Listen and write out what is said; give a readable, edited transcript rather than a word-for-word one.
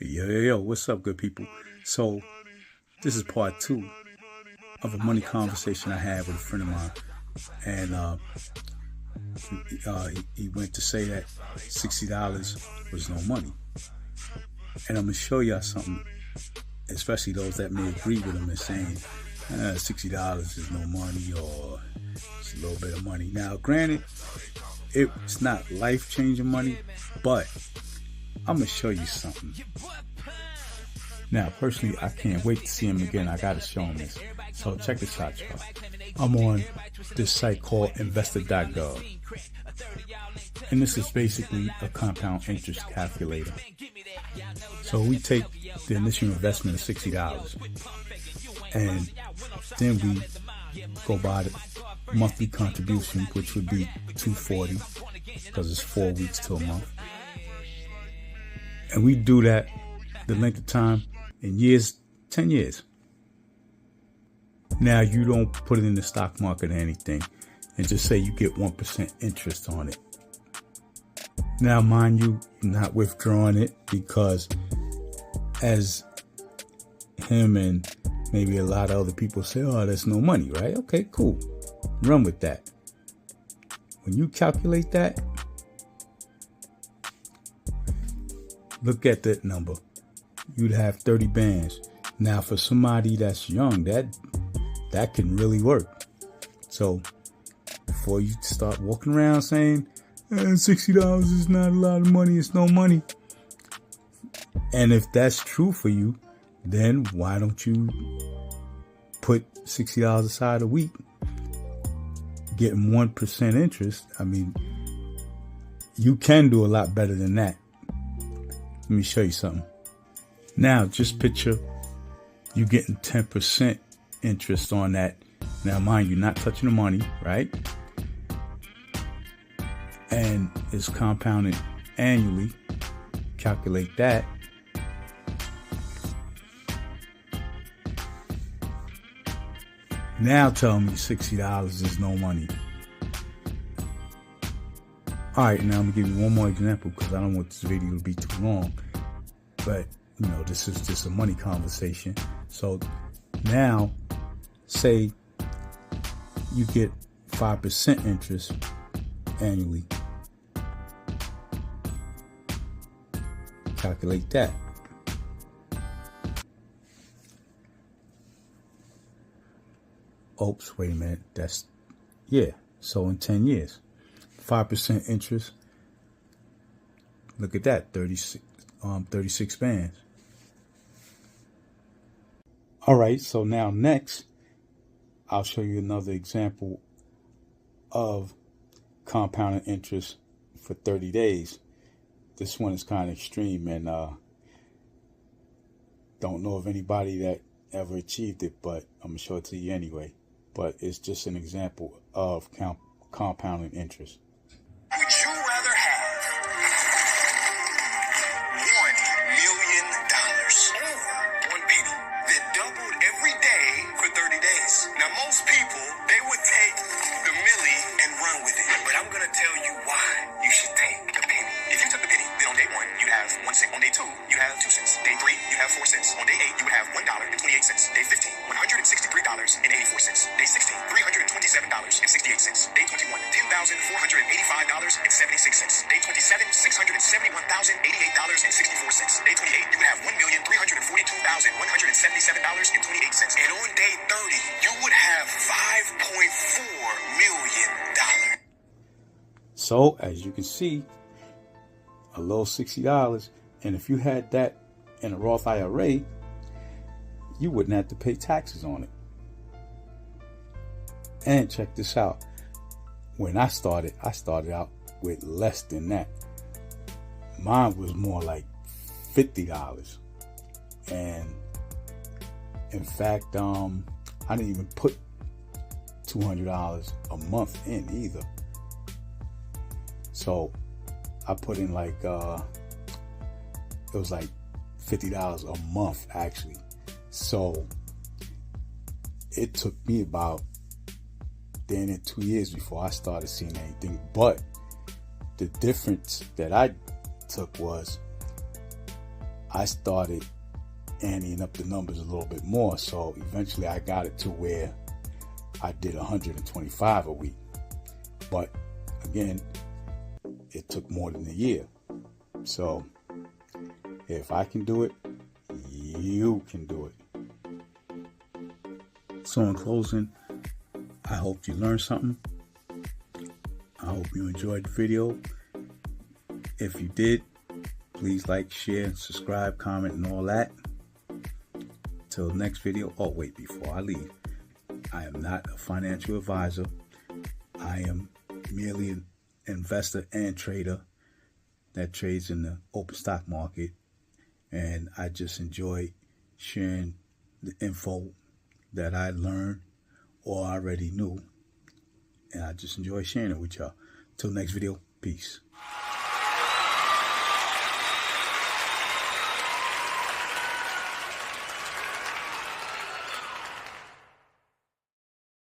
Yo, what's up, good people? So, this is part two of a money conversation I had with a friend of mine. And he went to say that $60 was no money. And I'm going to show y'all something, especially those that may agree with him and saying $60 is no money or it's a little bit of money. Now, granted, it's not life-changing money, but I'm going to show you something. Now, personally, I can't wait to see him again. I got to show him this. So check this out, y'all. I'm on this site called investor.gov. And this is basically a compound interest calculator. So we take the initial investment of $60 and then we go by the monthly contribution, which would be $240 because it's 4 weeks to a month. And we do that the length of time in years, 10 years. Now, you don't put it in the stock market or anything and just say you get 1% interest on it. Now, mind you, not withdrawing it because as him and maybe a lot of other people say, oh, there's no money, right? Okay, cool. Run with that. When you calculate that, look at that number. You'd have 30 bands. Now, for somebody that's young, that can really work. So, before you start walking around saying, $60 is not a lot of money, it's no money. And if that's true for you, then why don't you put $60 aside a week, getting 1% interest? I mean, you can do a lot better than that. Let me show you something. Now, just picture you getting 10% interest on that. Now, mind you, not touching the money, right? And it's compounded annually. Calculate that. Now tell me $60 is no money. All right, now I'm going to give you one more example because I don't want this video to be too long. But, this is just a money conversation. So now, say you get 5% interest annually. Calculate that. Oops, wait a minute. So in 10 years, 5% interest. Look at that, 36 bands. All right, so now next, I'll show you another example of compounded interest for 30 days. This one is kind of extreme, and don't know of anybody that ever achieved it, but I'm going to show it to you anyway. But it's just an example of compounding interest. Would you rather have $1 million or 1 penny that doubled every day for 30 days? Now, most people, they would take the milli and run with it. But I'm going to tell you why you should take the penny. If you took the penny, then on day 1, you have 1 cent. On day 2, you have 2 cents. Day 3, you have 4 cents. On day 8, you would have $1.28. Day 15, $163.84. Day 16, $327.68. Day 21, $10,485.76. Day 27, $671,088.64. Day 28, you would have $1,342,177.28. And on day 30, you would have $5.4 million. So, as you can see, a little $60. And if you had that in a Roth IRA, you wouldn't have to pay taxes on it. And check this out. When I started out with less than that. Mine was more like $50. And in fact, I didn't even put $200 a month in either. So I put in like, it was like $50 a month actually. So it took me about then in 2 years before I started seeing anything. But the difference that I took was I started anteing up the numbers a little bit more. So eventually I got it to where I did 125 a week. But again, it took more than a year. So if I can do it, you can do it. So in closing, I hope you learned something. I hope you enjoyed the video. If you did, please like, share, subscribe, comment, and all that. Till next video. Oh, wait, before I leave, I am not a financial advisor. I am merely an investor and trader that trades in the open stock market. And I just enjoy sharing the info that I learned or already knew. And I just enjoy sharing it with y'all. Till next video, peace.